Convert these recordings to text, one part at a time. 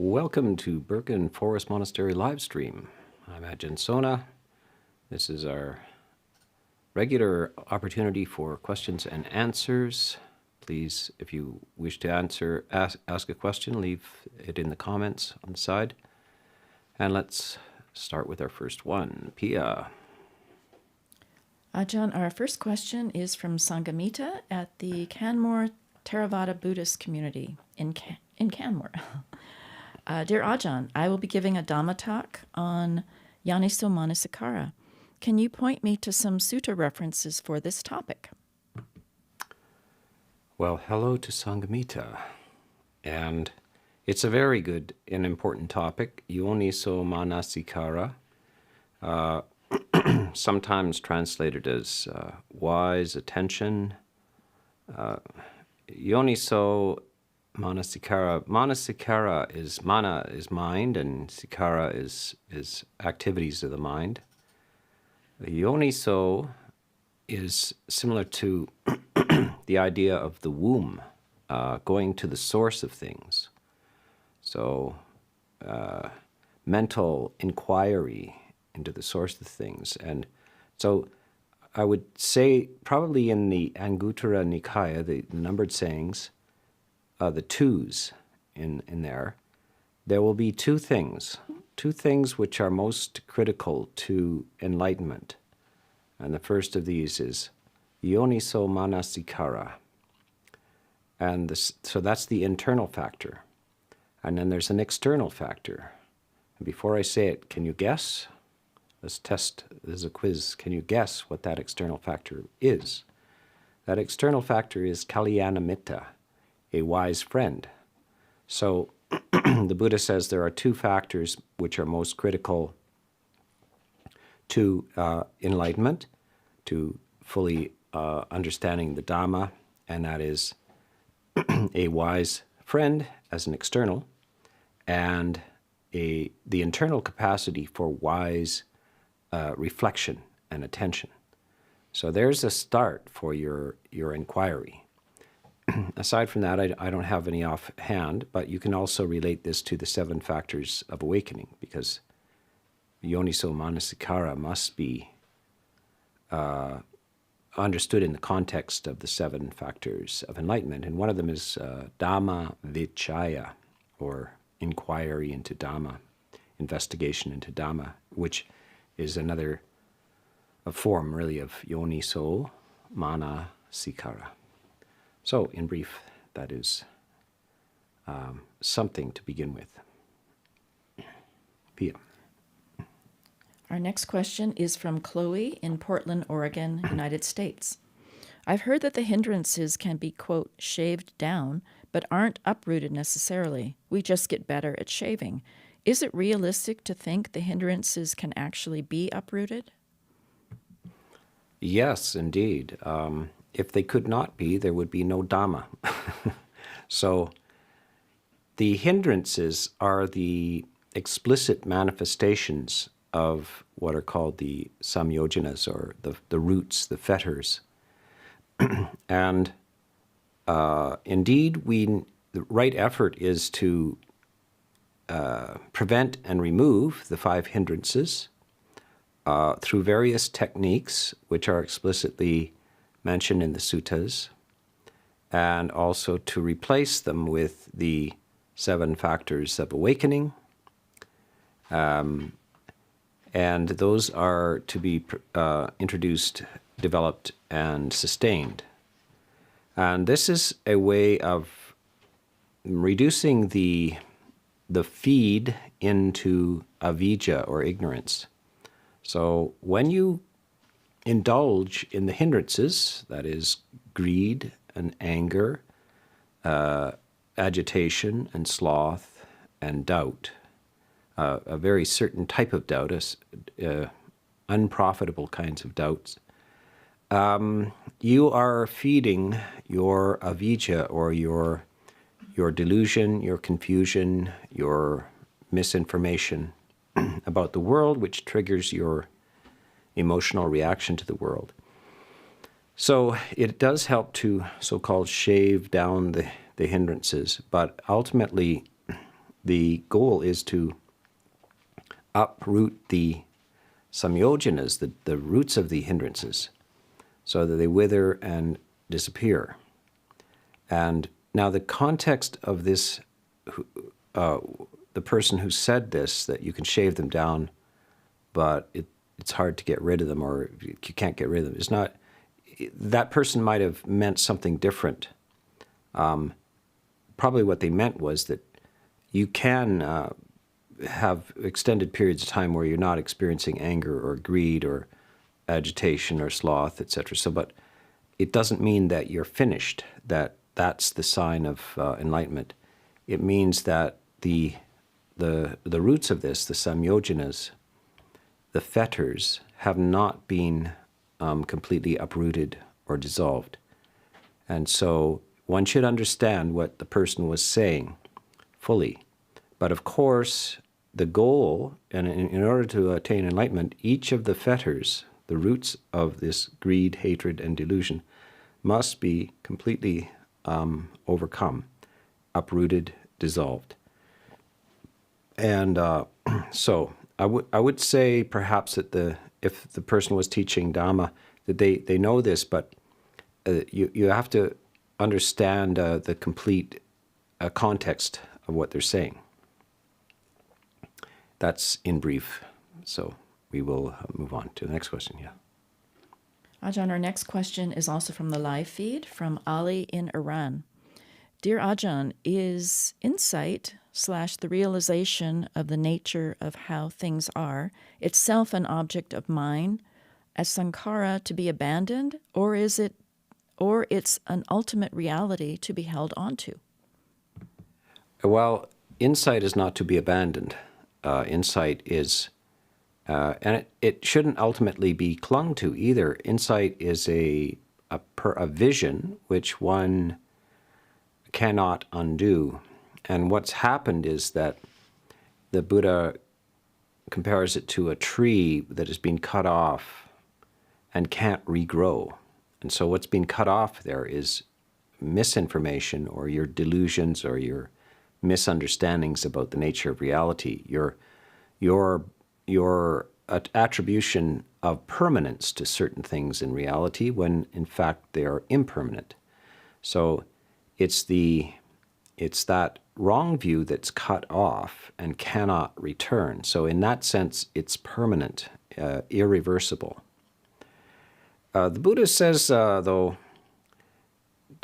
Welcome to Birken Forest Monastery live stream. I'm Ajahn Sona. This is our regular opportunity for questions and answers. Please, if you wish to ask a question, leave it in the comments on the side. And let's start with our first one. Pia. Ajahn, our first question is from Sanghamita at the Canmore Theravada Buddhist community in Canmore. Dear Ajahn, I will be giving a Dhamma talk on Yoniso Manasikara. Can you point me to some sutta references for this topic? Well, hello to Sanghamita. And it's a very good and important topic, Yoniso Manasikara. Sometimes translated as wise attention. Yoniso Manasikara. Manasikara is mana is mind, and sikara is activities of the mind. Yoniso is similar to the idea of the womb, going to the source of things. So mental inquiry into the source of things. And so I would say probably in the Anguttara Nikaya, the numbered sayings, the twos in there will be two things which are most critical to enlightenment. And the first of these is Yoniso Manasikara. And so that's the internal factor. And then there's an external factor. And before I say it, can you guess? Let's test, this is a quiz. Can you guess what that external factor is? That external factor is Kalyanamitta, a wise friend. So the Buddha says there are two factors which are most critical to enlightenment, to fully understanding the Dhamma, and that is a wise friend as an external, and the internal capacity for wise reflection and attention. So there's a start for your inquiry. Aside from that, I don't have any offhand, but you can also relate this to the 7 factors of awakening, because Yoniso Manasikara must be understood in the context of the 7 factors of enlightenment. And one of them is Dhamma Vichaya, or inquiry into Dhamma, investigation into Dhamma, which is another form, really, of Yoniso Manasikara. So, in brief, that is something to begin with. Pia. Our next question is from Chloe in Portland, Oregon, United States. I've heard that the hindrances can be, quote, shaved down, but aren't uprooted necessarily. We just get better at shaving. Is it realistic to think the hindrances can actually be uprooted? Yes, indeed. If they could not be, there would be no Dhamma. So the hindrances are the explicit manifestations of what are called the samyojanas, or the roots, the fetters. And indeed, the right effort is to prevent and remove the 5 hindrances through various techniques, which are explicitly mentioned in the suttas, and also to replace them with the 7 factors of awakening. And those are to be introduced, developed, and sustained. And this is a way of reducing the feed into avidya, or ignorance. So when you indulge in the hindrances, that is greed and anger, agitation and sloth and doubt, a very certain type of doubt, unprofitable kinds of doubts, you are feeding your avidya, or your delusion, your confusion, your misinformation about the world, which triggers your emotional reaction to the world. So it does help to so-called shave down the hindrances, but ultimately the goal is to uproot the samyojanas, the roots of the hindrances, so that they wither and disappear. And now the context of this, the person who said this, that you can shave them down, but it's hard to get rid of them, or you can't get rid of them, it's not, that person might have meant something different. Probably what they meant was that you can have extended periods of time where you're not experiencing anger or greed or agitation or sloth, etc. So, but it doesn't mean that you're finished, that's the sign of enlightenment. It means that the roots of this, the samyojanas, the fetters, have not been completely uprooted or dissolved. And so one should understand what the person was saying fully. But of course, the goal, and in order to attain enlightenment, each of the fetters, the roots of this greed, hatred, and delusion, must be completely overcome, uprooted, dissolved. And so I would say perhaps that if the person was teaching Dhamma, that they know this, but you have to understand the complete context of what they're saying. That's in brief. So we will move on to the next question. Yeah. Ajahn, our next question is also from the live feed from Ali in Iran. Dear Ajahn, is insight / the realization of the nature of how things are itself an object of mind, as Sakhara to be abandoned, or it's an ultimate reality to be held onto? Well, insight is not to be abandoned. Insight is, and it shouldn't ultimately be clung to either. Insight is a vision which one cannot undo. And what's happened is that the Buddha compares it to a tree that has been cut off and can't regrow. And so what's been cut off there is misinformation, or your delusions, or your misunderstandings about the nature of reality, your attribution of permanence to certain things in reality when in fact they are impermanent. So it's that wrong view that's cut off and cannot return. So in that sense, it's permanent, irreversible. The Buddha says, though,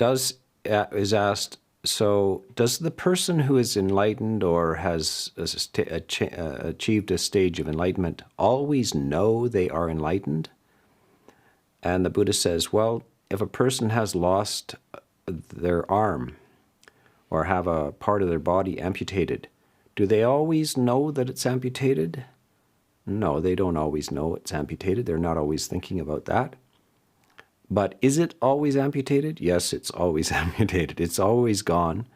is asked, so does the person who is enlightened or has achieved a stage of enlightenment always know they are enlightened? And the Buddha says, well, if a person has lost their arm or have a part of their body amputated, do they always know that it's amputated? No, they don't always know it's amputated. They're not always thinking about that. But is it always amputated? Yes, it's always amputated. It's always gone,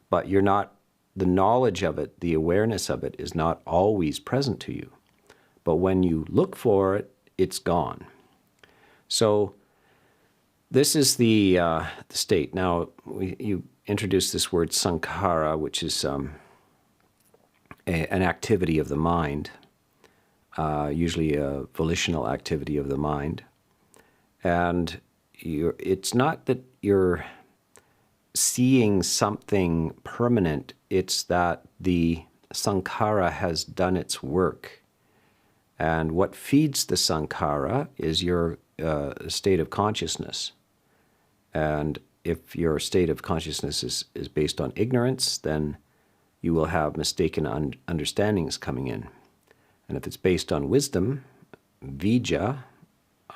but the knowledge of it, the awareness of it is not always present to you. But when you look for it, it's gone. So this is the state. Now, you introduced this word Sakhara, which is an activity of the mind, usually a volitional activity of the mind. And it's not that you're seeing something permanent, it's that the Sakhara has done its work. And what feeds the Sakhara is your state of consciousness. And if your state of consciousness is based on ignorance, then you will have mistaken understandings coming in. And if it's based on wisdom, vijja,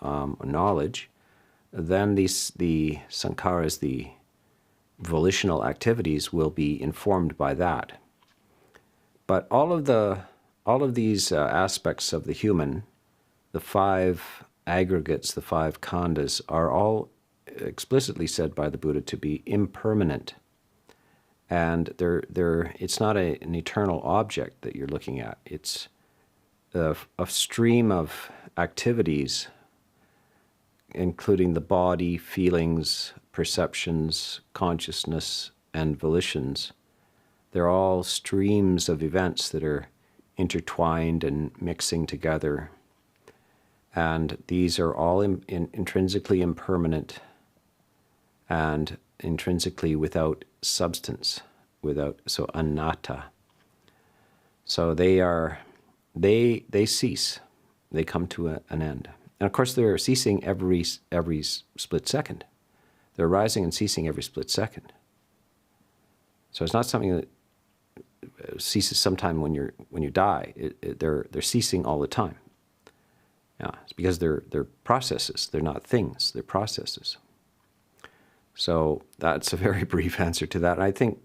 knowledge, then the sankharas, the volitional activities, will be informed by that. But all of these aspects of the human, the five aggregates, the five khandhas, are all explicitly said by the Buddha to be impermanent. And it's not an eternal object that you're looking at. It's a stream of activities, including the body, feelings, perceptions, consciousness, and volitions, They're all streams of events that are intertwined and mixing together. And these are all intrinsically impermanent and intrinsically without substance, so anatta. So they cease. They come to an end. And of course, they're ceasing every split second. They're rising and ceasing every split second. So it's not something that ceases sometime when you die. They're ceasing all the time. Yeah, it's because they're processes. They're not things. They're processes. So that's a very brief answer to that. And I think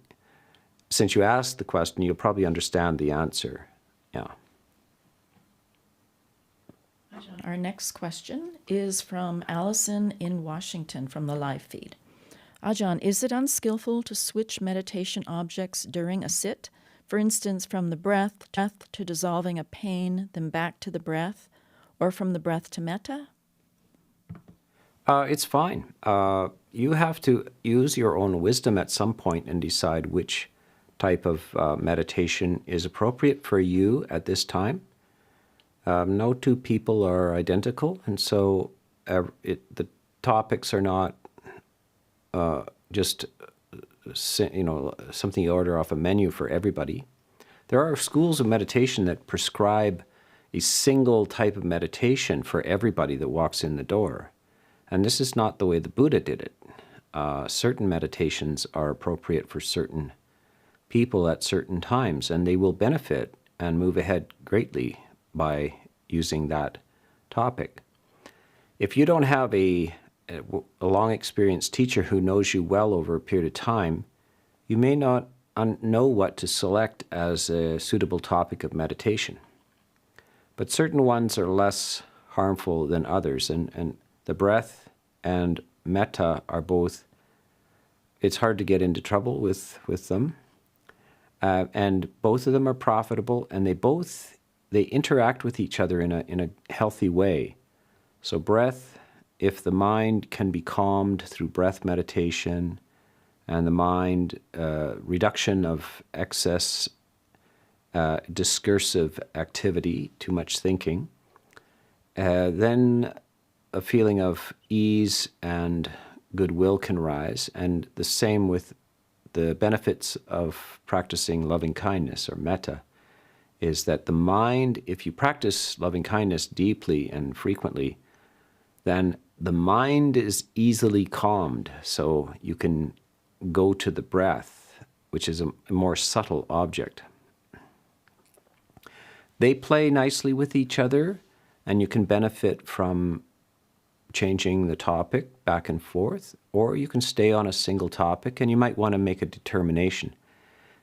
since you asked the question, you'll probably understand the answer. Yeah. Our next question is from Allison in Washington from the live feed. Ajahn, is it unskillful to switch meditation objects during a sit? For instance, from the breath to dissolving a pain, then back to the breath, or from the breath to metta? It's fine. You have to use your own wisdom at some point and decide which type of meditation is appropriate for you at this time. No two people are identical, and so the topics are not just something you order off a menu for everybody. There are schools of meditation that prescribe a single type of meditation for everybody that walks in the door. And this is not the way the Buddha did it. Certain meditations are appropriate for certain people at certain times, and they will benefit and move ahead greatly by using that topic. If you don't have a long experienced teacher who knows you well over a period of time, you may not know what to select as a suitable topic of meditation. But certain ones are less harmful than others, and the breath and metta are both, it's hard to get into trouble with them. And both of them are profitable, and they interact with each other in a healthy way. So breath, if the mind can be calmed through breath meditation, and the mind, reduction of excess discursive activity, too much thinking, then a feeling of ease and goodwill can rise, and the same with the benefits of practicing loving kindness or metta, is that the mind, if you practice loving kindness deeply and frequently, then the mind is easily calmed, so you can go to the breath, which is a more subtle object. They play nicely with each other, and you can benefit from changing the topic back and forth, or you can stay on a single topic, and you might want to make a determination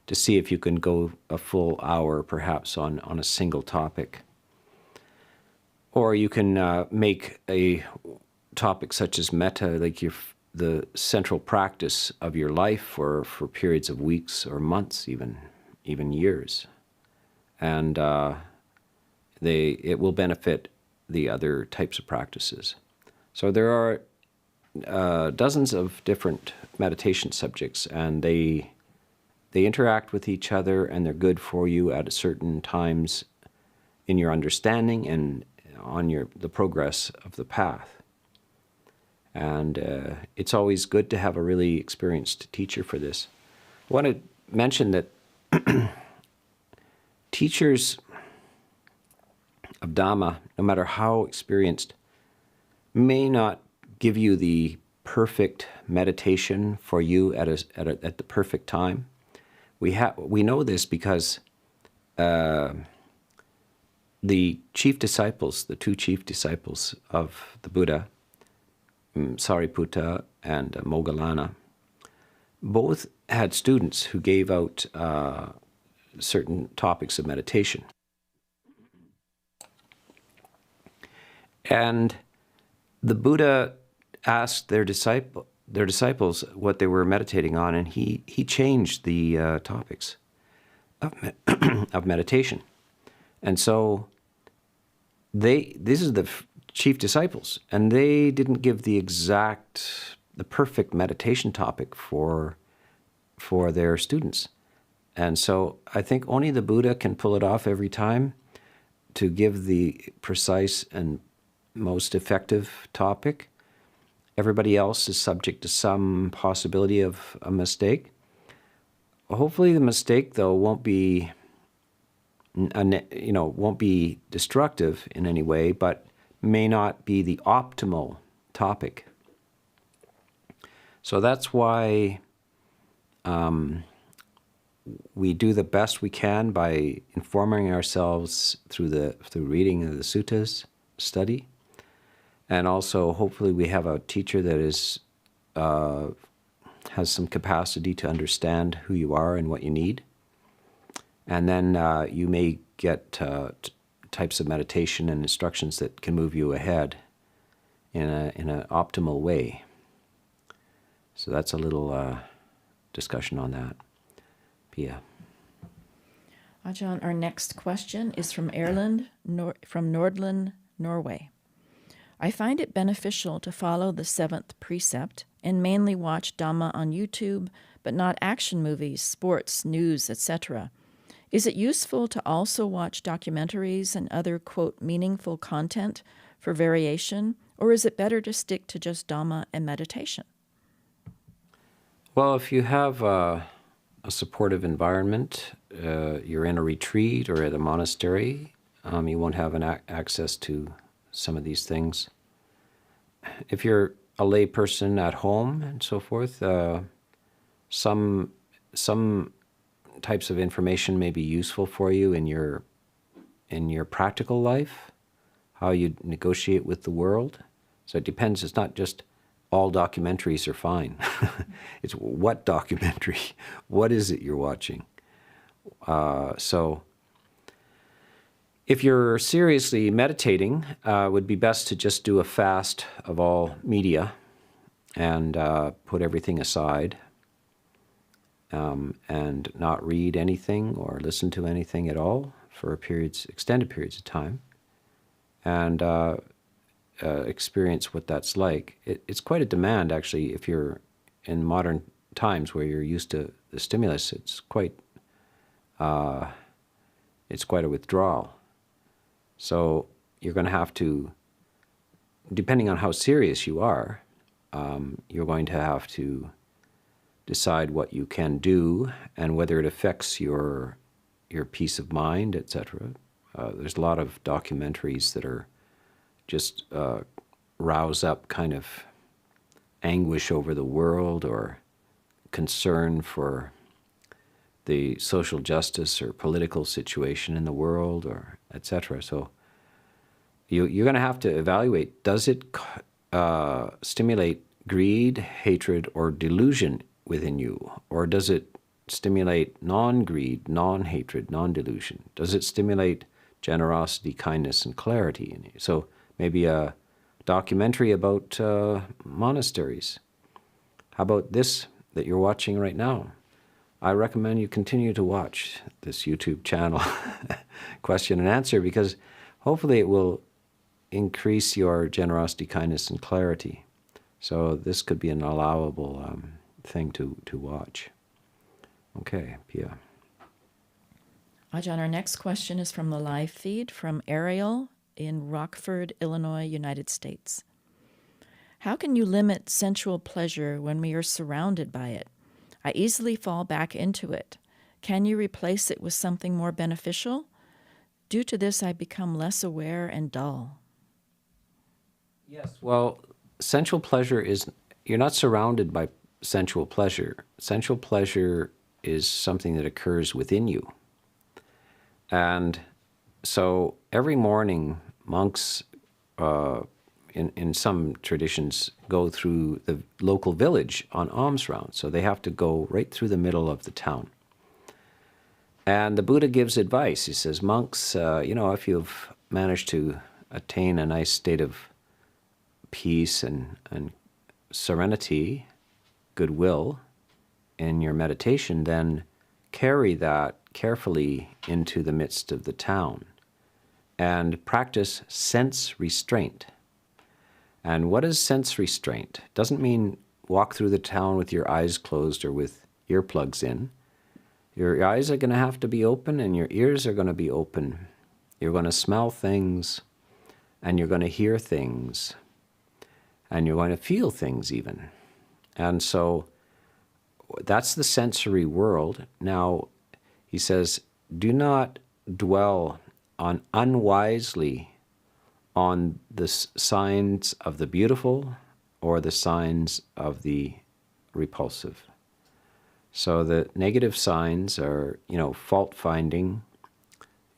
to see if you can go a full hour perhaps on a single topic. Or you can make a topic such as metta like the central practice of your life for periods of weeks or months, even years. And it will benefit the other types of practices. So there are dozens of different meditation subjects, and they interact with each other, and they're good for you at certain times in your understanding and on the progress of the path. And it's always good to have a really experienced teacher for this. I want to mention that teachers of Dhamma, no matter how experienced, may not give you the perfect meditation for you at the perfect time. We know this because the chief disciples, the two chief disciples of the Buddha, Sariputta and Moggallana, both had students who gave out certain topics of meditation. And the Buddha asked their disciples what they were meditating on, and he changed the topics of meditation. And so this is the chief disciples, and they didn't give the perfect meditation topic for their students. And so I think only the Buddha can pull it off every time to give the precise and most effective topic. Everybody else is subject to some possibility of a mistake. Hopefully the mistake, though, won't be destructive in any way, but may not be the optimal topic. So that's why we do the best we can by informing ourselves through reading of the suttas, study, and also hopefully we have a teacher that has some capacity to understand who you are and what you need. And then you may get types of meditation and instructions that can move you ahead in an optimal way. So that's a little discussion on that. Pia. Ajahn, our next question is from Erland, from Nordland, Norway. I find it beneficial to follow the 7th precept and mainly watch Dhamma on YouTube, but not action movies, sports, news, etc. Is it useful to also watch documentaries and other, quote, meaningful content for variation, or is it better to stick to just Dhamma and meditation? Well, if you have a supportive environment, you're in a retreat or at a monastery, you won't have access to some of these things. If you're a lay person at home and so forth, some types of information may be useful for you in your practical life, how you negotiate with the world. So it depends. It's not just all documentaries are fine. It's what documentary? What is it you're watching? So if you're seriously meditating, it would be best to just do a fast of all media and put everything aside and not read anything or listen to anything at all for extended periods of time, and experience what that's like. It's quite a demand, actually, if you're in modern times where you're used to the stimulus. It's quite a withdrawal. So you're going to have to, depending on how serious you are, you're going to have to decide what you can do and whether it affects your peace of mind, etc. There's a lot of documentaries that are just rouse up kind of anguish over the world or concern for the social justice or political situation in the world, or etc. So you're going to have to evaluate, does it stimulate greed, hatred, or delusion within you? Or does it stimulate non-greed, non-hatred, non-delusion? Does it stimulate generosity, kindness, and clarity in you? So maybe a documentary about monasteries. How about this that you're watching right now? I recommend you continue to watch this YouTube channel, Question and Answer, because hopefully it will increase your generosity, kindness, and clarity. So this could be an allowable thing to watch. Okay, Pia. Ajahn, our next question is from the live feed from Ariel in Rockford, Illinois, United States. How can you limit sensual pleasure when we are surrounded by it? I easily fall back into it. Can you replace it with something more beneficial? Due to this, I become less aware and dull. Yes, well, sensual pleasure you're not surrounded by sensual pleasure. Sensual pleasure is something that occurs within you. And so every morning, monks in some traditions go through the local village on alms round. So they have to go right through the middle of the town. And the Buddha gives advice. He says, monks, if you've managed to attain a nice state of peace and serenity, goodwill in your meditation, then carry that carefully into the midst of the town and practice sense restraint. And what is sense restraint? It doesn't mean walk through the town with your eyes closed or with earplugs in. Your eyes are going to have to be open and your ears are going to be open. You're going to smell things and you're going to hear things and you're going to feel things even. And so that's the sensory world. Now, he says, do not dwell on unwisely on the signs of the beautiful or the signs of the repulsive. So the negative signs are, fault finding,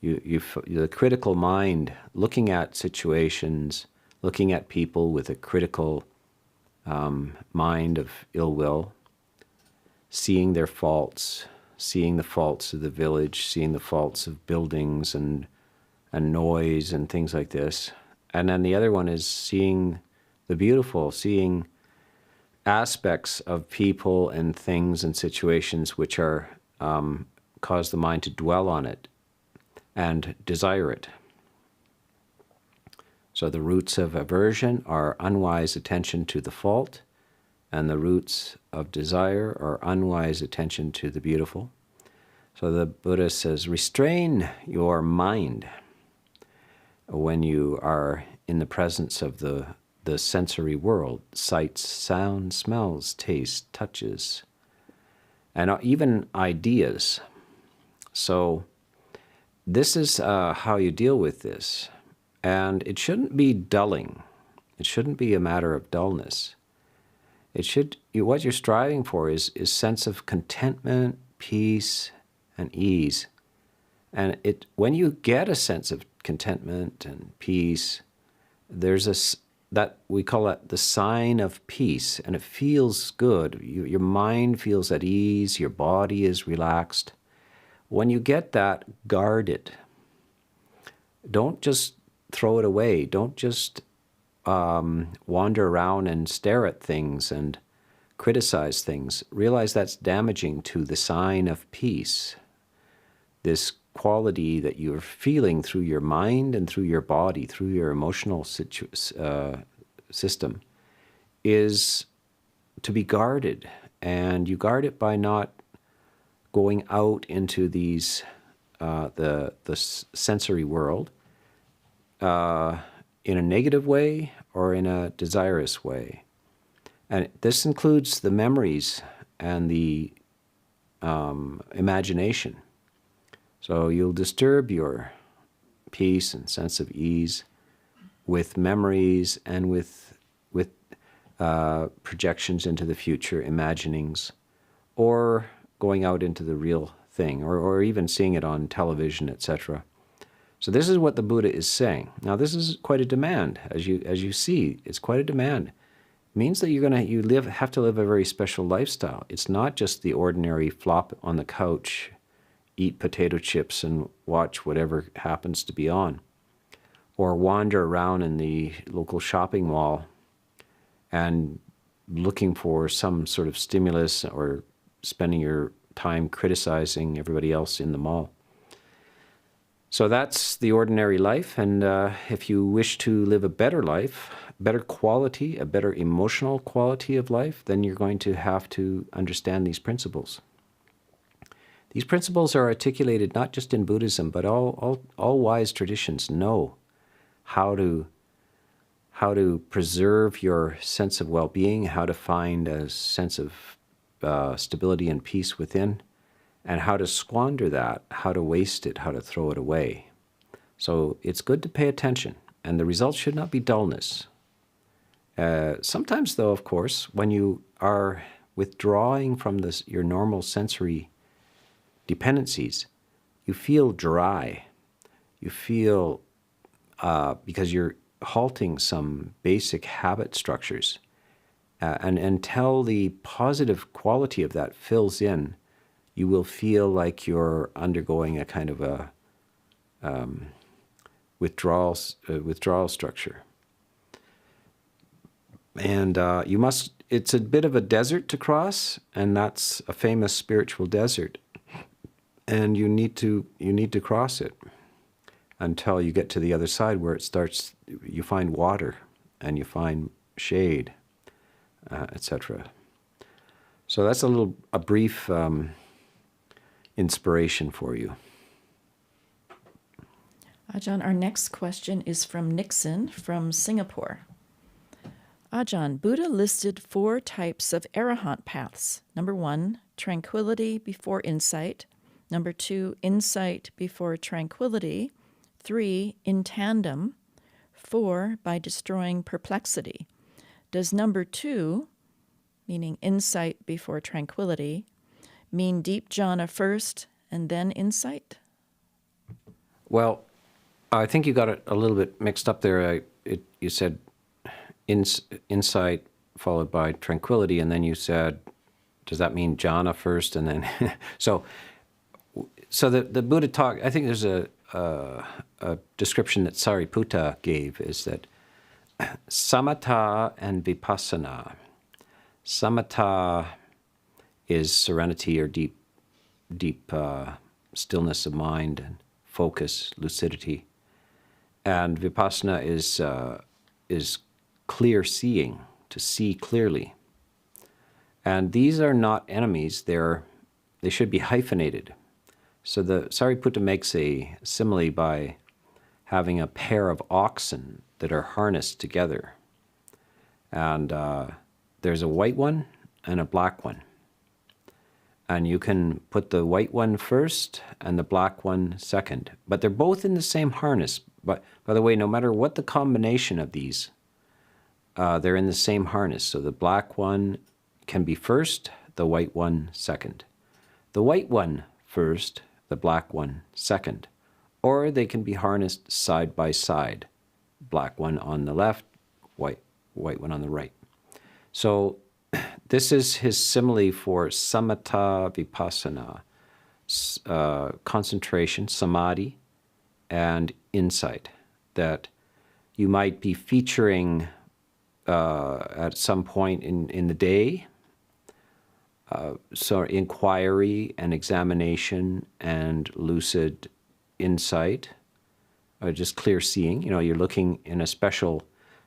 the critical mind, looking at situations, looking at people with a critical mind of ill will, seeing their faults, seeing the faults of the village, seeing the faults of buildings and noise and things like this. And then the other one is seeing the beautiful, seeing aspects of people and things and situations which are cause the mind to dwell on it and desire it. So the roots of aversion are unwise attention to the fault, and the roots of desire are unwise attention to the beautiful. So the Buddha says, restrain your mind when you are in the presence of the sensory world, sights, sounds, smells, tastes, touches, and even ideas. So this is how you deal with this. And it shouldn't be dulling. It shouldn't be a matter of dullness. What you're striving for is sense of contentment, peace, and ease. And when you get a sense of contentment and peace, there's that we call it the sign of peace, and it feels good. Your mind feels at ease, your body is relaxed. When you get that, guard it. Don't just throw it away. Don't just wander around and stare at things and criticize things. Realize that's damaging to the sign of peace. This quality that you're feeling through your mind and through your body, through your emotional system, is to be guarded. And you guard it by not going out into these the sensory world in a negative way or in a desirous way. And this includes the memories and the imagination. So you'll disturb your peace and sense of ease with memories and with projections into the future, imaginings, or going out into the real thing, or even seeing it on television, etc. So this is what the Buddha is saying. Now this is quite a demand, as you see, it's quite a demand. It means that you have to live a very special lifestyle. It's not just the ordinary flop on the couch, eat potato chips and watch whatever happens to be on, or wander around in the local shopping mall and looking for some sort of stimulus or spending your time criticizing everybody else in the mall. So that's the ordinary life, and if you wish to live a better life, better quality, a better emotional quality of life, then you're going to have to understand these principles. These principles are articulated not just in Buddhism, but all wise traditions know how to preserve your sense of well-being, how to find a sense of stability and peace within, and how to squander that, how to waste it, how to throw it away. So it's good to pay attention, and the result should not be dullness. Sometimes, though, of course, when you are withdrawing from your normal sensory dependencies, you feel dry. You feel, because you're halting some basic habit structures. And until the positive quality of that fills in, you will feel like you're undergoing a kind of a withdrawal structure. And it's a bit of a desert to cross, and that's a famous spiritual desert. And you need to cross it until you get to the other side where you find water and you find shade, etc. So that's a brief inspiration for you. Ajahn, our next question is from Nixon from Singapore. Ajahn, Buddha listed 4 types of arahant paths. Number 1, tranquility before insight. Number 2, insight before tranquility. 3, in tandem. 4, by destroying perplexity. Does number 2, meaning insight before tranquility, mean deep jhana first and then insight? Well, I think you got it a little bit mixed up there. You said insight followed by tranquility, and then you said, does that mean jhana first and then? so the Buddha talk. I think there's a description that Sariputta gave is that samatha and vipassana. Samatha is serenity or deep stillness of mind and focus, lucidity. And vipassana is clear seeing, to see clearly. And these are not enemies, they should be hyphenated. So the Sariputta makes a simile by having a pair of oxen that are harnessed together. And there's a white one and a black one. And you can put the white one first and the black one second. But they're both in the same harness. But by the way, no matter what the combination of these, they're in the same harness. So the black one can be first, the white one second. The white one first, the black one second. Or they can be harnessed side by side. Black one on the left, white one on the right. So this is his simile for samatha vipassana, concentration, samadhi, and insight, that you might be featuring at some point in the day, so inquiry and examination and lucid insight, or just clear seeing. You know, you're looking in a special,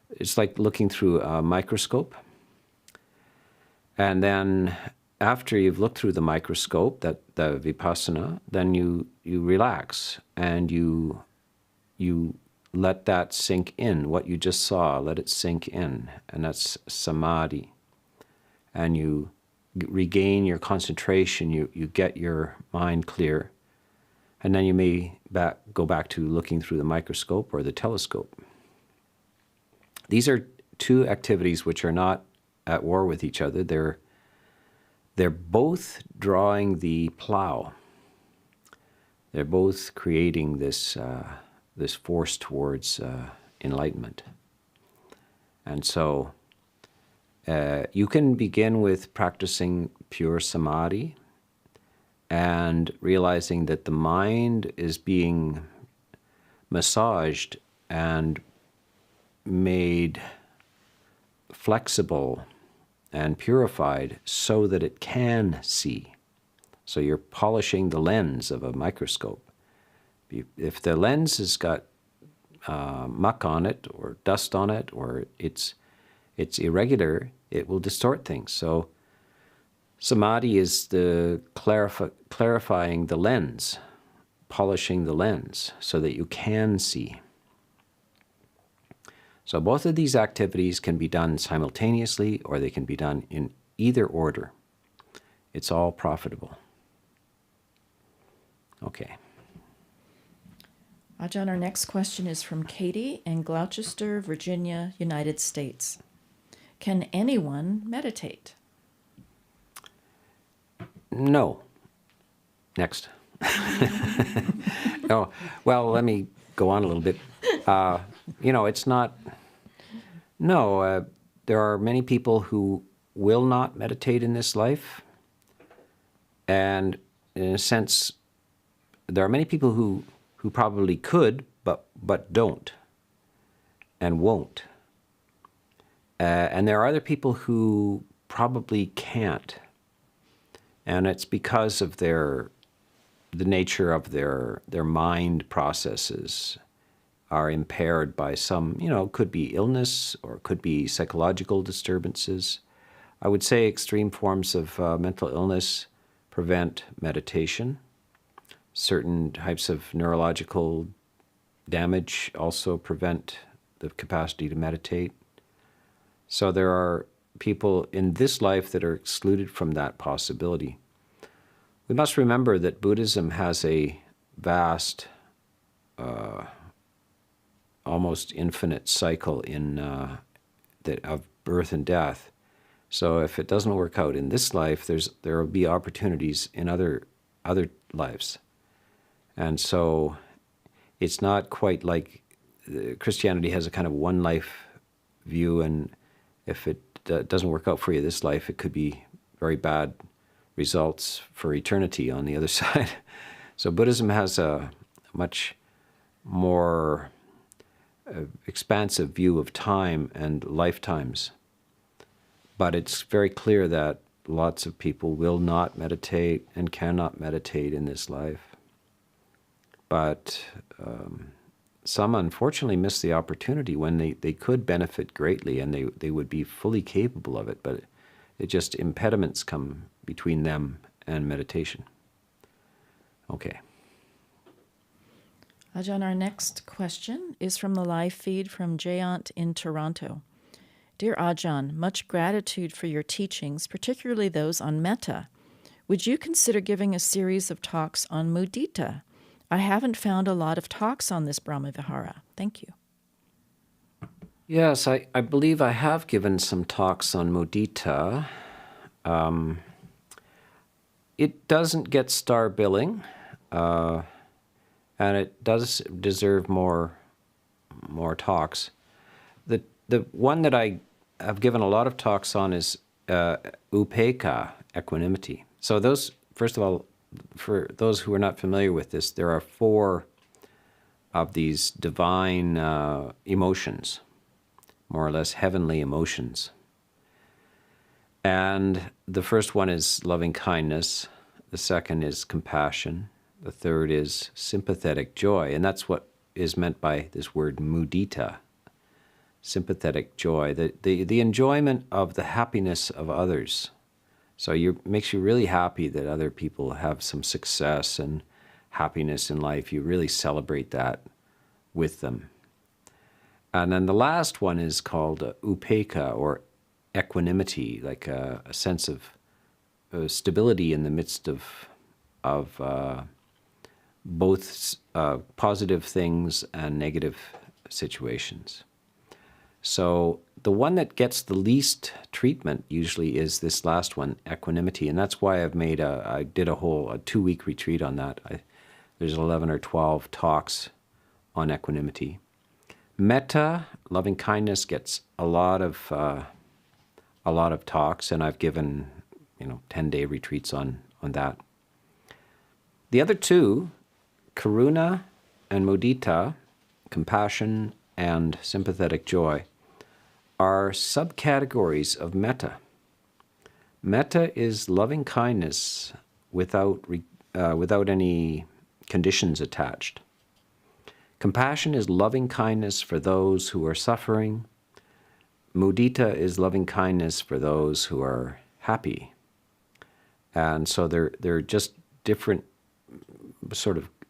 it's like looking through a microscope. And then after you've looked through the microscope, the vipassana, then you relax and you let that sink in. What you just saw, let it sink in. And that's samadhi. And you regain your concentration, you get your mind clear. And then you may go back to looking through the microscope or the telescope. These are 2 activities which are not at war with each other. They're both drawing the plow. They're both creating this force towards enlightenment. And so you can begin with practicing pure samadhi and realizing that the mind is being massaged and made flexible and purified so that it can see. So you're polishing the lens of a microscope. If the lens has got muck on it or dust on it, or it's irregular, it will distort things. So samadhi is the clarifying the lens, polishing the lens so that you can see. So both of these activities can be done simultaneously, or they can be done in either order. It's all profitable. Okay. Ajahn, our next question is from Katie in Gloucester, Virginia, United States. Can anyone meditate? No. Next. No. Well, let me go on a little bit. It's not. No, there are many people who will not meditate in this life. And in a sense, there are many people who probably could, but don't and won't. And there are other people who probably can't. And it's because of the nature of their mind processes are impaired by some, could be illness or could be psychological disturbances. I would say extreme forms of mental illness prevent meditation. certain types of neurological damage also prevent the capacity to meditate. So there are people in this life that are excluded from that possibility. We must remember that Buddhism has a vast, almost infinite cycle of birth and death. So if it doesn't work out in this life, there will be opportunities in other lives. And so it's not quite like Christianity has a kind of one life view, and if it doesn't work out for you this life, it could be very bad results for eternity on the other side. So Buddhism has a much more expansive view of time and lifetimes. But it's very clear that lots of people will not meditate and cannot meditate in this life. But some unfortunately miss the opportunity when they could benefit greatly and they would be fully capable of it, but it just impediments come between them and meditation. Okay. Ajahn, our next question is from the live feed from Jayant in Toronto. Dear Ajahn, much gratitude for your teachings, particularly those on metta. Would you consider giving a series of talks on mudita? I haven't found a lot of talks on this Brahmavihara. Thank you. Yes, I believe I have given some talks on mudita. It doesn't get star billing, and it does deserve more talks. The one that I have given a lot of talks on is Upeka, equanimity. So those, first of all, for those who are not familiar with this, there are 4 of these divine emotions, more or less heavenly emotions. And the first one is loving kindness. The second is compassion. The third is sympathetic joy. And that's what is meant by this word mudita, sympathetic joy, the enjoyment of the happiness of others. So it makes you really happy that other people have some success and happiness in life. You really celebrate that with them. And then the last one is called Upeka, or equanimity, like a sense of stability in the midst of both positive things and negative situations. So the one that gets the least treatment usually is this last one, equanimity, and that's why I did a 2-week retreat on that. There's 11 or 12 talks on equanimity. Metta, loving kindness, gets a lot of talks, and I've given 10-day retreats on that. The other 2, karuna and mudita, compassion and sympathetic joy, are subcategories of metta. Metta is loving kindness without any conditions attached. Compassion is loving kindness for those who are suffering. Mudita is loving kindness for those who are happy. And so they're just different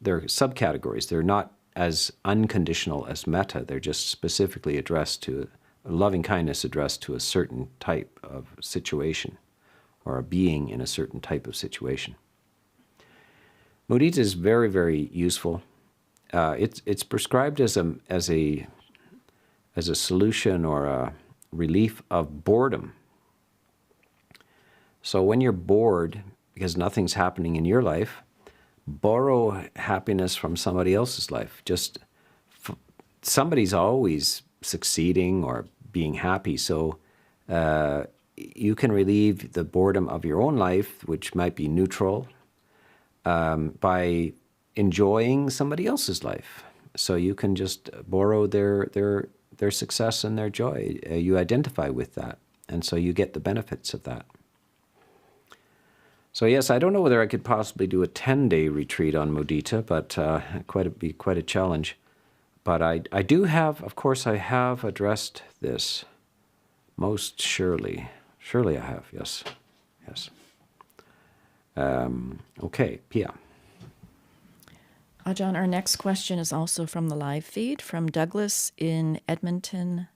they're subcategories. They're not as unconditional as metta. They're just specifically addressed to loving kindness, addressed to a certain type of situation or a being in a certain type of situation. Mudita is very, very useful. It's prescribed as a solution or a relief of boredom. So when you're bored because nothing's happening in your life, borrow happiness from somebody else's life. Somebody's always succeeding or being happy, so you can relieve the boredom of your own life, which might be neutral, by enjoying somebody else's life. So you can just borrow their success and their joy. You identify with that, and so you get the benefits of that. So yes, I don't know whether I could possibly do a 10-day retreat on mudita, but be quite a challenge. But I do have, of course, I have addressed this. Most surely. Surely I have, yes. Yes. Okay, Pia. Ajahn, our next question is also from the live feed from Douglas in Edmonton,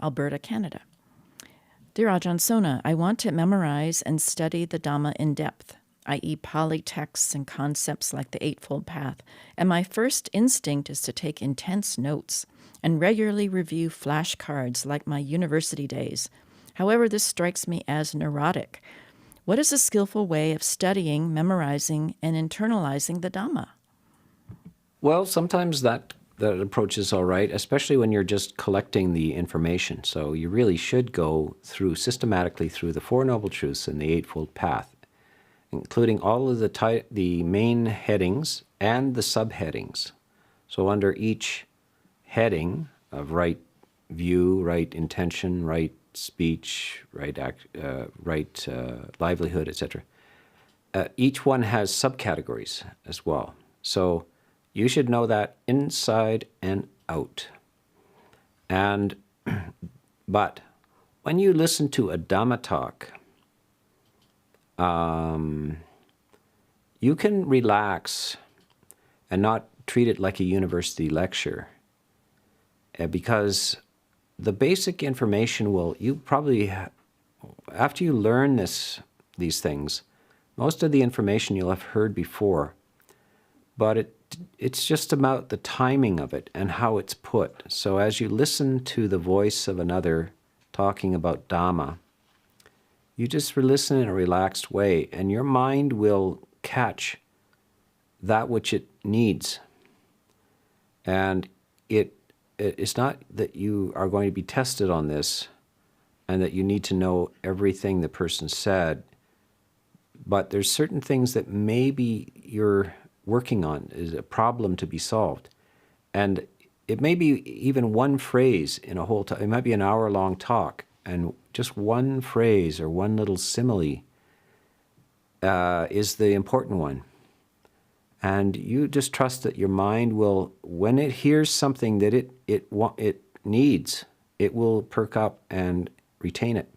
Alberta, Canada. Dear Ajahn Sona, I want to memorize and study the Dhamma in depth, i.e. Pali texts and concepts like the Eightfold Path, and my first instinct is to take intense notes and regularly review flashcards like my university days. However, this strikes me as neurotic. What is a skillful way of studying, memorizing, and internalizing the Dhamma? Well, sometimes that approach is all right, especially when you're just collecting the information. So you really should go systematically through the Four Noble Truths and the Eightfold Path, including all of the main headings and the subheadings. So under each heading of right view, right intention, right speech, right livelihood, etc., each one has subcategories as well. So you should know that inside and out. And but when you listen to a Dhamma talk, you can relax and not treat it like a university lecture, because the basic information after you learn these things, most of the information you'll have heard before, but it's just about the timing of it and how it's put. So as you listen to the voice of another talking about Dhamma, you just listen in a relaxed way, and your mind will catch that which it needs. And it's not that you are going to be tested on this and that you need to know everything the person said, but there's certain things that maybe you're working on, is a problem to be solved. And it may be even one phrase in a whole talk. It might be an hour-long talk, and just one phrase or one little simile is the important one. And you just trust that your mind will, when it hears something that it needs, it will perk up and retain it.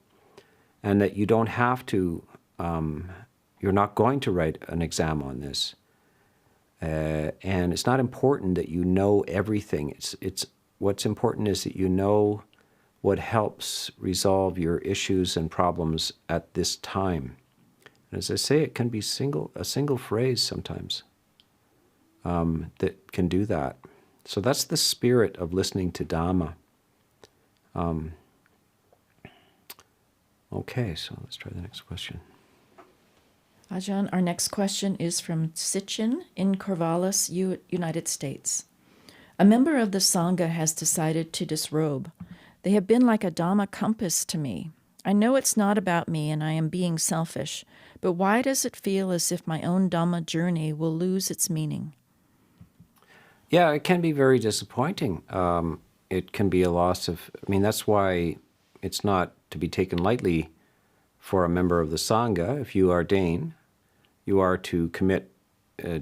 And that you don't have to, you're not going to write an exam on this. And it's not important that you know everything. It's what's important is that you know what helps resolve your issues and problems at this time. And as I say, it can be a single phrase sometimes that can do that. So that's the spirit of listening to Dhamma. Okay, so let's try the next question. Ajahn, our next question is from Sichin in Corvallis, United States. A member of the Sangha has decided to disrobe. They have been like a Dhamma compass to me. I know it's not about me and I am being selfish, but why does it feel as if my own Dhamma journey will lose its meaning? Yeah, it can be very disappointing. It can be a loss of, that's why it's not to be taken lightly for a member of the Sangha. If you ordain, you are to commit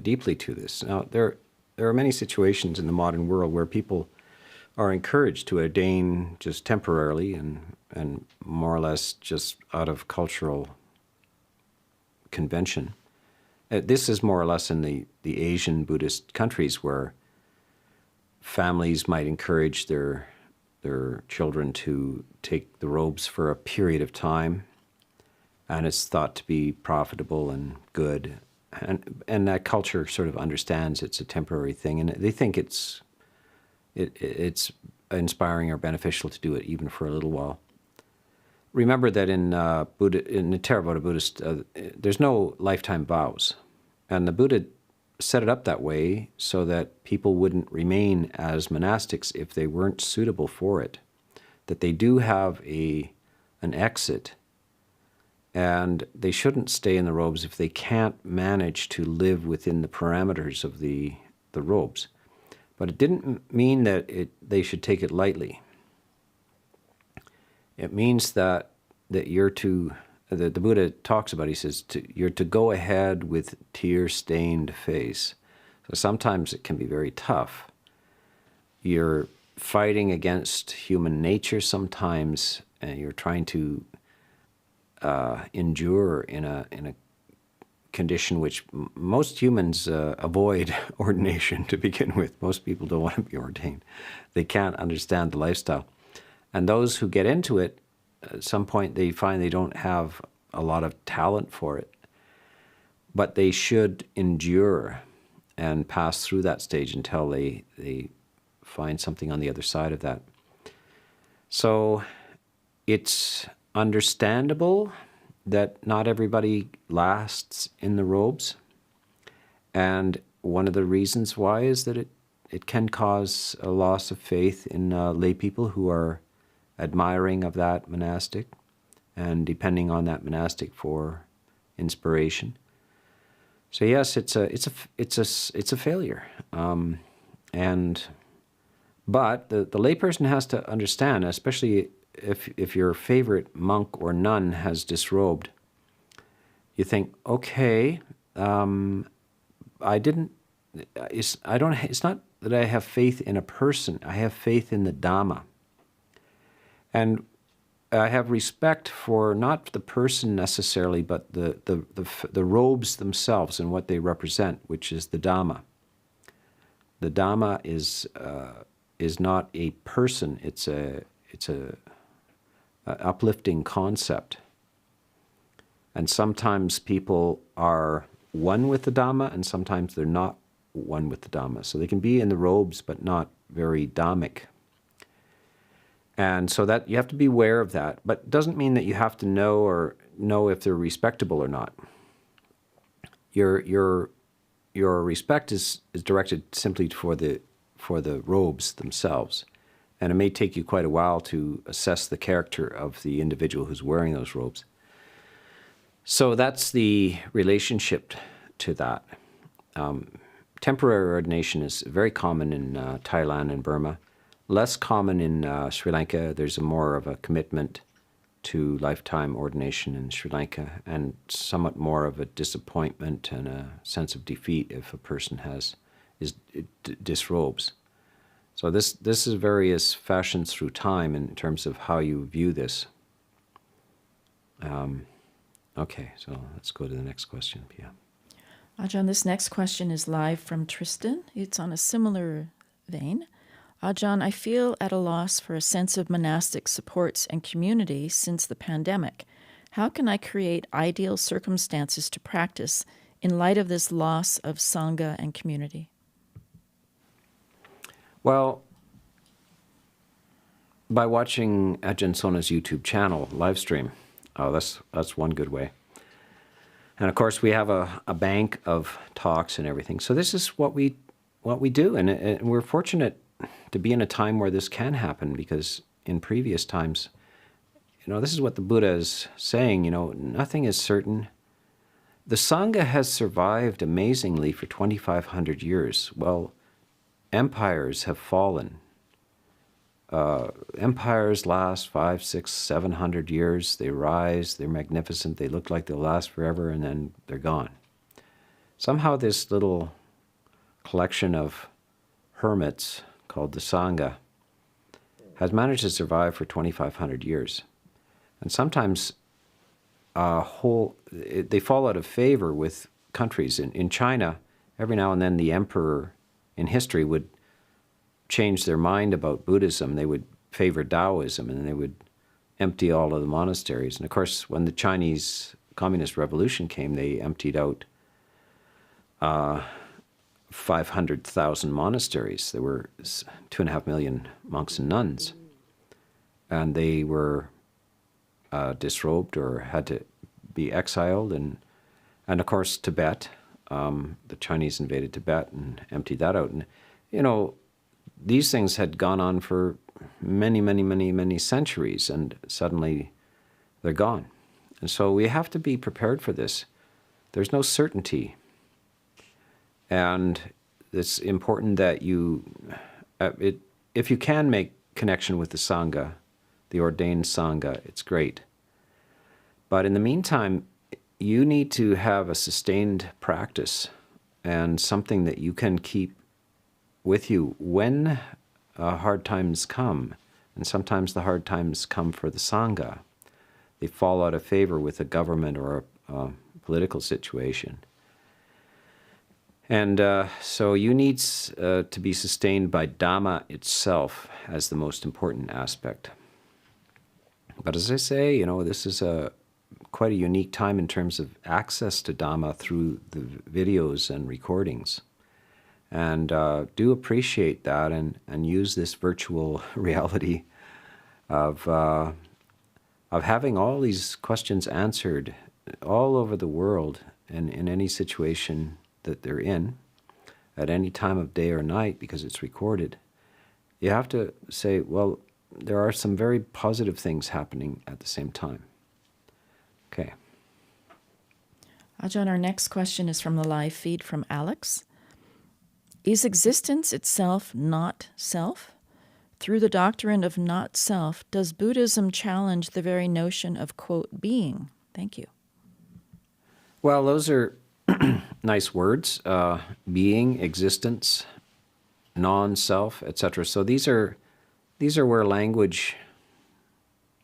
deeply to this. Now, there are many situations in the modern world where people are encouraged to ordain just temporarily and more or less just out of cultural convention. This is more or less in the Asian Buddhist countries where families might encourage their children to take the robes for a period of time, and it's thought to be profitable and good. And that culture sort of understands it's a temporary thing, and they think it's inspiring or beneficial to do it even for a little while. Remember that in the Theravada Buddhist, there's no lifetime vows, and the Buddha set it up that way so that people wouldn't remain as monastics if they weren't suitable for it. That they do have an exit, and they shouldn't stay in the robes if they can't manage to live within the parameters of the robes. But it didn't mean that they should take it lightly. It means that you're to, the Buddha talks about, he says, you're to go ahead with tear-stained face. So sometimes it can be very tough. You're fighting against human nature sometimes, and you're trying to endure in a condition which most humans avoid ordination to begin with. Most people don't want to be ordained. They can't understand the lifestyle. And those who get into it, at some point they find they don't have a lot of talent for it. But they should endure and pass through that stage until they find something on the other side of that. So it's understandable that not everybody lasts in the robes. And one of the reasons why is that it can cause a loss of faith in lay people who are admiring of that monastic and depending on that monastic for inspiration. So yes, it's a failure. But the layperson has to understand, especially if your favorite monk or nun has disrobed, you think, okay, it's not that I have faith in a person, I have faith in the Dhamma. And I have respect for not the person necessarily, but the robes themselves and what they represent, which is the Dhamma. The Dhamma is not a person; it's a uplifting concept. And sometimes people are one with the Dhamma, and sometimes they're not one with the Dhamma. So they can be in the robes, but not very Dhammic. And so that you have to be aware of that, but it doesn't mean that you have to know if they're respectable or not. Your respect is directed simply for the robes themselves, and it may take you quite a while to assess the character of the individual who's wearing those robes. So that's the relationship to that. Temporary ordination is very common in Thailand and Burma. Less common in Sri Lanka. There's more of a commitment to lifetime ordination in Sri Lanka, and somewhat more of a disappointment and a sense of defeat if a person disrobes. So this is various fashions through time in terms of how you view this. Okay, so let's go to the next question, Pia. Ajahn, this next question is live from Tristan. It's on a similar vein. Ajahn, I feel at a loss for a sense of monastic supports and community since the pandemic. How can I create ideal circumstances to practice in light of this loss of Sangha and community? Well, by watching Ajahn Sona's YouTube channel, live stream. Oh, that's one good way. And of course, we have a bank of talks and everything. So this is what we do, and we're fortunate to be in a time where this can happen, because in previous times, this is what the Buddha is saying, nothing is certain. The Sangha has survived amazingly for 2,500 years. Well, empires have fallen. Empires last 500, 600, 700 years. They rise, they're magnificent, they look like they'll last forever, and then they're gone. Somehow this little collection of hermits called the Sangha has managed to survive for 2,500 years. And sometimes they fall out of favor with countries. In China, every now and then the emperor in history would change their mind about Buddhism. They would favor Taoism, and they would empty all of the monasteries. And of course, when the Chinese Communist Revolution came, they emptied out 500,000 monasteries. There were 2.5 million monks and nuns, and they were disrobed or had to be exiled. And of course, Tibet, the Chinese invaded Tibet and emptied that out. And these things had gone on for many, many, many, many centuries, and suddenly they're gone. And so we have to be prepared for this. There's no certainty. And it's important that if you can make connection with the Sangha, the ordained Sangha, it's great. But in the meantime, you need to have a sustained practice and something that you can keep with you when hard times come. And sometimes the hard times come for the Sangha. They fall out of favor with a government or a political situation. And so you need to be sustained by Dhamma itself as the most important aspect. But as I say, this is quite a unique time in terms of access to Dhamma through the videos and recordings. And do appreciate that and use this virtual reality of having all these questions answered all over the world and in any situation that they're in at any time of day or night, because it's recorded. You have to say, well, there are some very positive things happening at the same time. Okay. Ajahn, our next question is from the live feed from Alex. Is existence itself not self? Through the doctrine of not self, does Buddhism challenge the very notion of, quote, being? Thank you. Well, those are nice words. Being, existence, non-self, etc. So these are where language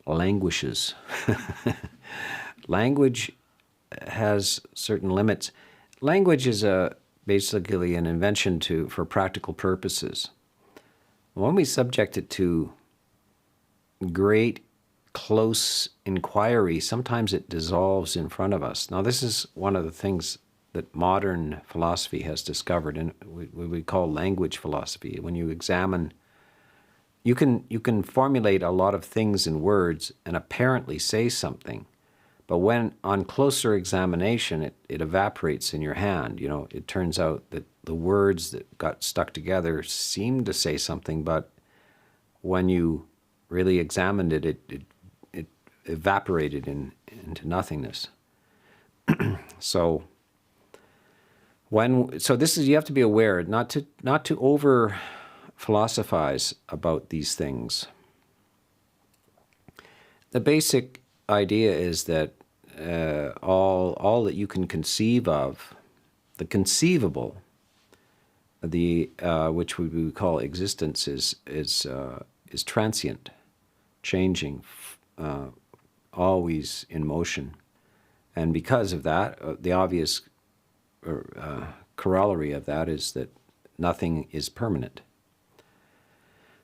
languishes. Language has certain limits. Language is basically an invention for practical purposes. When we subject it to great, close inquiry, sometimes it dissolves in front of us. Now, this is one of the things that modern philosophy has discovered, and what we call language philosophy. When you examine, you can formulate a lot of things in words and apparently say something, but when on closer examination, it evaporates in your hand. It turns out that the words that got stuck together seemed to say something, but when you really examined it, it evaporated into nothingness. So this is, you have to be aware not to over philosophize about these things. The basic idea is that all that you can conceive of, the conceivable, which we would call existence, is transient, changing, always in motion, and because of that, the obvious corollary of that is that nothing is permanent.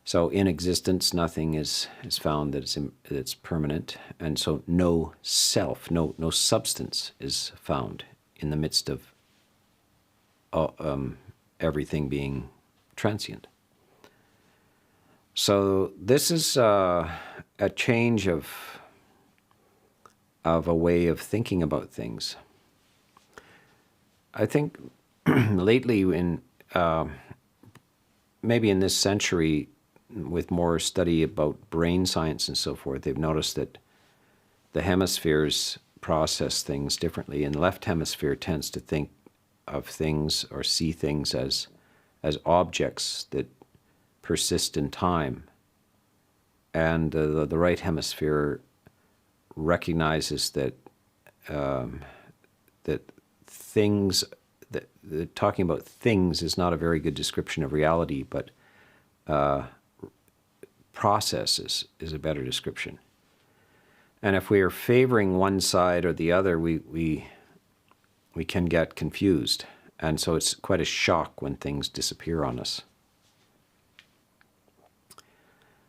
So in existence, nothing is found that's permanent, and so no self, no substance is found in the midst of everything being transient. So this is a change of a way of thinking about things. I think lately, maybe in this century, with more study about brain science and so forth, they've noticed that the hemispheres process things differently, and the left hemisphere tends to think of things or see things as objects that persist in time, and the right hemisphere recognizes that things, that talking about things is not a very good description of reality, but processes is a better description. And if we are favoring one side or the other, we can get confused. And so it's quite a shock when things disappear on us.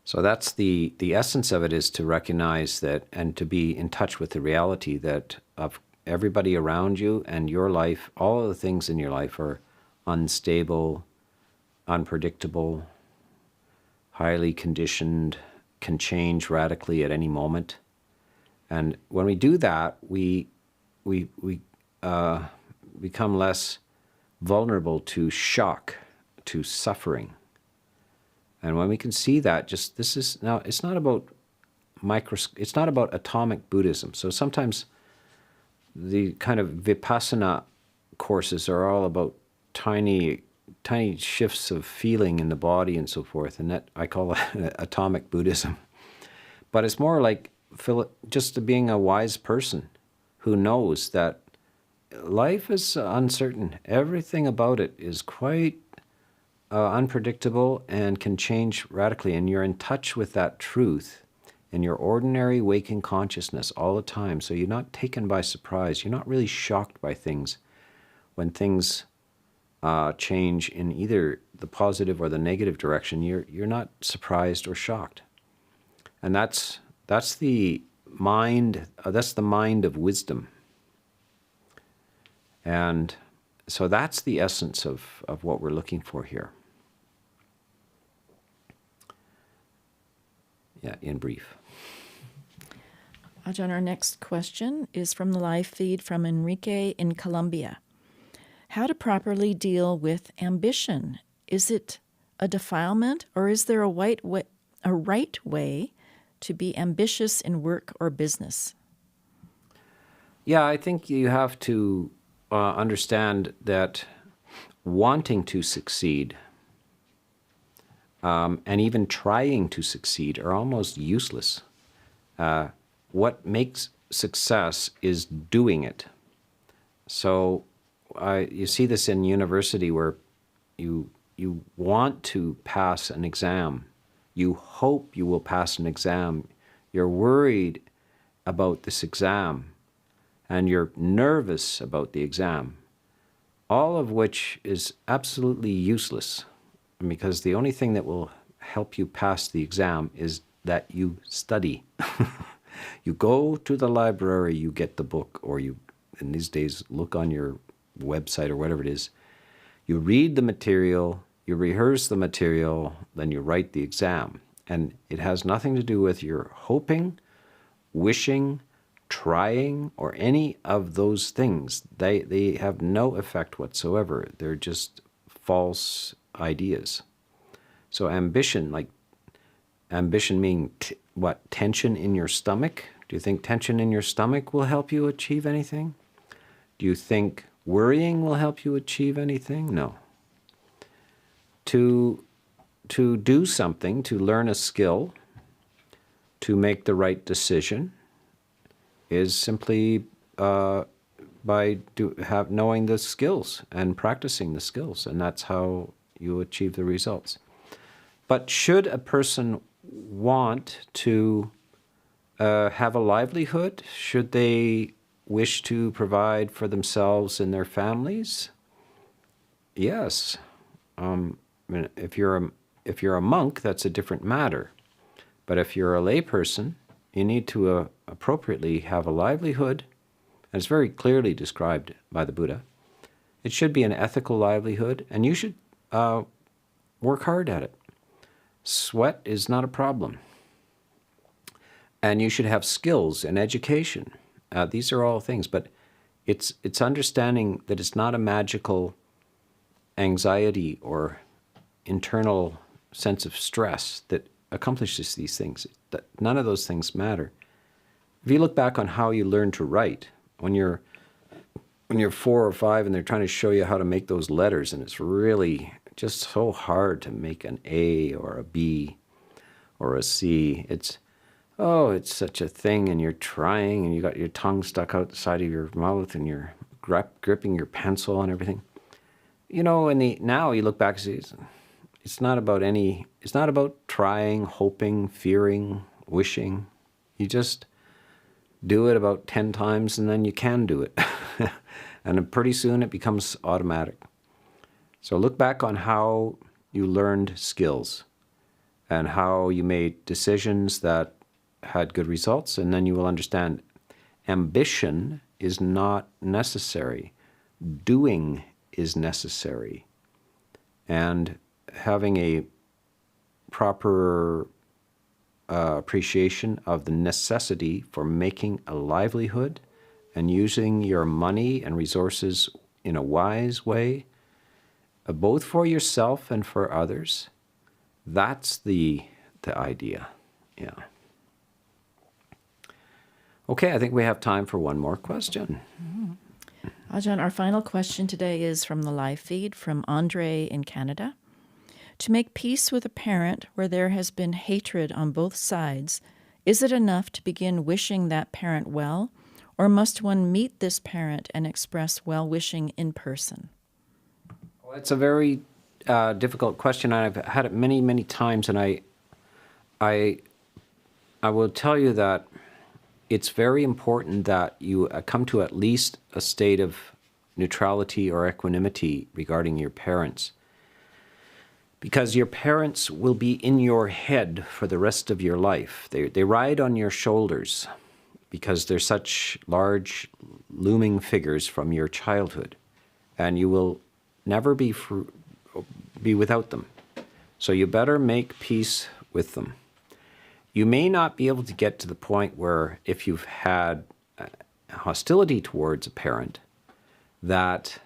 So that's the essence of it, is to recognize that and to be in touch with the reality that of everybody around you and your life, all of the things in your life are unstable, unpredictable, highly conditioned, can change radically at any moment. And when we do that, we become less vulnerable to shock, to suffering. And when we can see that, this is now, it's not about it's not about atomic Buddhism. So sometimes the kind of vipassana courses are all about tiny shifts of feeling in the body and so forth, and that I call it atomic Buddhism. But it's more like just being a wise person who knows that life is uncertain. Everything about it is quite unpredictable and can change radically, and you're in touch with that truth in your ordinary waking consciousness all the time. So you're not taken by surprise. You're not really shocked by things when things change in either the positive or the negative direction. You're not surprised or shocked. And that's the mind. That's the mind of wisdom. And so that's the essence of what we're looking for here. Yeah, in brief. Ajahn, our next question is from the live feed from Enrique in Colombia. How to properly deal with ambition? Is it a defilement, or is there a right way to be ambitious in work or business? Yeah, I think you have to understand that wanting to succeed and even trying to succeed are almost useless. What makes success is doing it. So you see this in university where you want to pass an exam. You hope you will pass an exam. You're worried about this exam, and you're nervous about the exam, all of which is absolutely useless, because the only thing that will help you pass the exam is that you study. You go to the library, you get the book, or you, in these days, look on your website or whatever it is. You read the material, you rehearse the material, then you write the exam. And it has nothing to do with your hoping, wishing, trying, or any of those things. They have no effect whatsoever. They're just false ideas. So ambition meaning what? Tension in your stomach? Do you think tension in your stomach will help you achieve anything? Do you think worrying will help you achieve anything? No. To do something, to learn a skill, to make the right decision, is simply by knowing the skills and practicing the skills, and that's how you achieve the results. But should a person want to have a livelihood? Should they wish to provide for themselves and their families? Yes. If you're a monk, that's a different matter. But if you're a layperson, you need to appropriately have a livelihood, and it's very clearly described by the Buddha. It should be an ethical livelihood, and you should work hard at it. Sweat is not a problem. And you should have skills and education. These are all things, but it's understanding that it's not a magical anxiety or internal sense of stress that accomplishes these things. That none of those things matter. If you look back on how you learn to write, when you're 4 or 5 and they're trying to show you how to make those letters, and it's really just so hard to make an A or a B or a C. It's such a thing, and you're trying, and you got your tongue stuck out the side of your mouth, and you're gripping your pencil and everything. Now you look back and see, it's not about trying, hoping, fearing, wishing. You just do it about 10 times, and then you can do it. And then pretty soon it becomes automatic. So look back on how you learned skills and how you made decisions that had good results, and then you will understand ambition is not necessary. Doing is necessary. And having a proper appreciation of the necessity for making a livelihood and using your money and resources in a wise way, both for yourself and for others, that's the idea. Yeah. Okay, I think we have time for one more question. Mm-hmm. Ajahn, our final question today is from the live feed from Andre in Canada. To make peace with a parent where there has been hatred on both sides, is it enough to begin wishing that parent well, or must one meet this parent and express well-wishing in person? Well, it's a very difficult question. I've had it many, many times, and I I will tell you that it's very important that you come to at least a state of neutrality or equanimity regarding your parents. Because your parents will be in your head for the rest of your life. They ride on your shoulders because they're such large, looming figures from your childhood. And you will never be without them. So you better make peace with them. You may not be able to get to the point where if you've had hostility towards a parent, that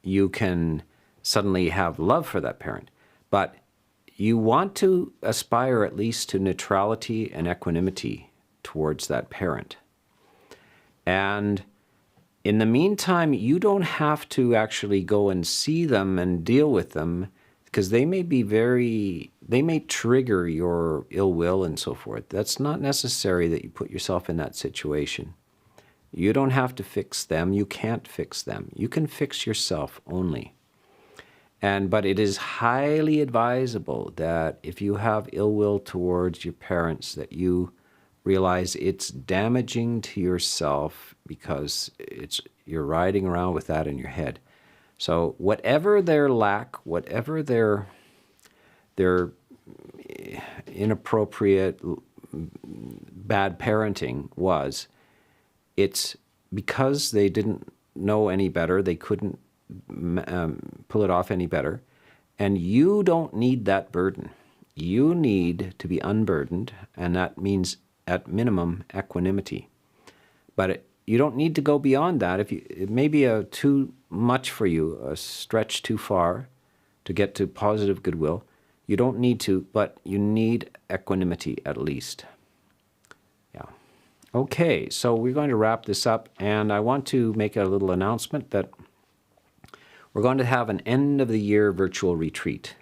you can suddenly have love for that parent. But you want to aspire at least to neutrality and equanimity towards that parent. And in the meantime, you don't have to actually go and see them and deal with them, because they may trigger your ill will and so forth. That's not necessary that you put yourself in that situation. You don't have to fix them. You can't fix them. You can fix yourself only. But it is highly advisable that if you have ill will towards your parents, that you realize it's damaging to yourself, because you're riding around with that in your head. So whatever their lack, whatever their inappropriate, bad parenting was, it's because they didn't know any better, they couldn't pull it off any better, and you don't need that burden. You need to be unburdened, and that means, at minimum, equanimity. But you don't need to go beyond that. It may be too much for you, a stretch too far to get to positive goodwill. You don't need to, but you need equanimity at least. Yeah. Okay, so we're going to wrap this up, and I want to make a little announcement that we're going to have an end-of-the-year virtual retreat,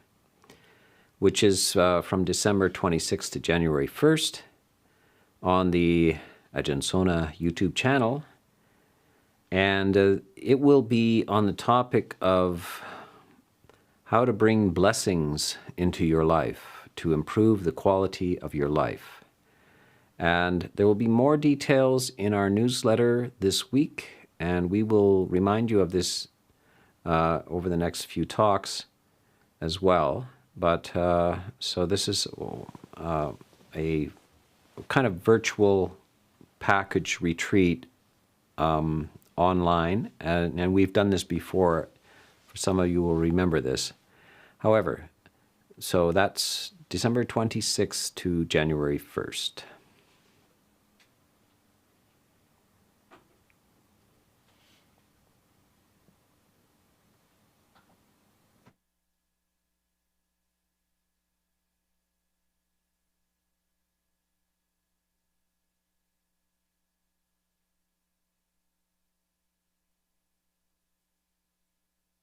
which is from December 26th to January 1st on the Ajahn Sona YouTube channel. And it will be on the topic of how to bring blessings into your life to improve the quality of your life. And there will be more details in our newsletter this week, and we will remind you of this over the next few talks as well. But so this is a kind of virtual package retreat online, and we've done this before. For some of you will remember this. However, so that's December 26th to January 1st.